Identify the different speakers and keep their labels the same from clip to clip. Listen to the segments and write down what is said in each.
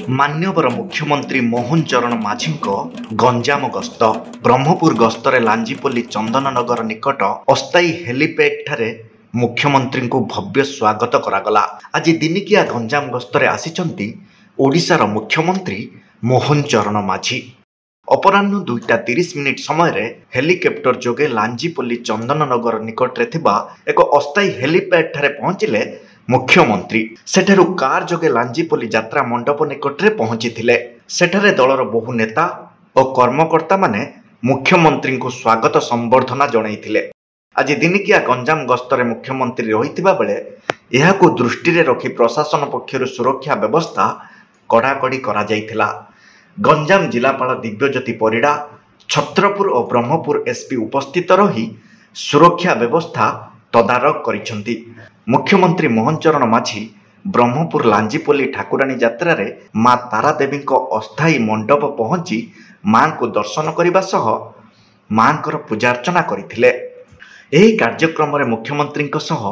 Speaker 1: मान्यवर मुख्यमंत्री मोहन चरण माझी गंजाम गस्त ब्रह्मपुर गस्तरे लांजीपल्ली चंदननगर निकट अस्थायी हेलीपैड ठारे मुख्यमंत्री को भव्य स्वागत करागला। आज दिनिकिया गंजाम गस्तरे आसिचंती ओडिशार मुख्यमंत्री मोहन चरण माझी। अपराह्न 2:30 समय हेलिकप्टर जोगे लांजीपल्ली चंदननगर निकटरे थिबा एक अस्थायी हेलीपैड ठारे पहुंचिले मुख्यमंत्री। सेठारु कार जोगे लांजीपल्ली यात्रा मंडप निकटरे पहुंचीथिले। सेठारे दलर बहु नेता और कर्मकर्ता माने मुख्यमंत्री को स्वागत संबर्धना जणाइथिले। आज दिनिकिया गंजाम गस्तरे मुख्यमंत्री रहिथिबा बेले एहाकु दृष्टि रखी प्रशासन पक्षरु सुरक्षा व्यवस्था कड़ाकड़ी करा जाइथिला। गंजाम जिलापाल दिव्यज्योति परिड़ा, छत्रपुर और ब्रह्मपुर एसपी उपस्थित रही सुरक्षा व्यवस्था तदारक करिसेंती। मुख्यमंत्री मोहन चरण माझी ब्रह्मपुर लांजीपल्ली ठाकुराणी यात्रा रे मां तारा देवी अस्थायी मंडप पहुंची मां को दर्शन करने सह मां पूजार्चना करथिले। एही कार्यक्रम रे मुख्यमंत्री सह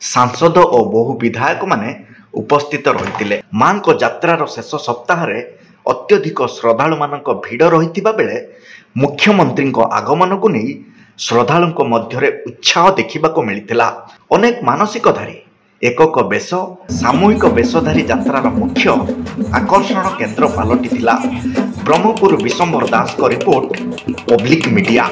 Speaker 1: सांसद और बहु विधायक माने उपस्थित रहिथिले। मां को यात्रार शेष सप्ताह रे अत्यधिक श्रद्धालु मानक भिड़ रहिथिबा बेले मुख्यमंत्री आगमन को नहीं श्रद्धालु मध्य उत्साह देखा मिलता। अनेक मानसिकधारी एकक बेश सामूहिक बेशधारी यात्रार मुख्य आकर्षण केन्द्र पलटिथिला। ब्रह्मपुर विशंबर दास को रिपोर्ट, पब्लिक मीडिया।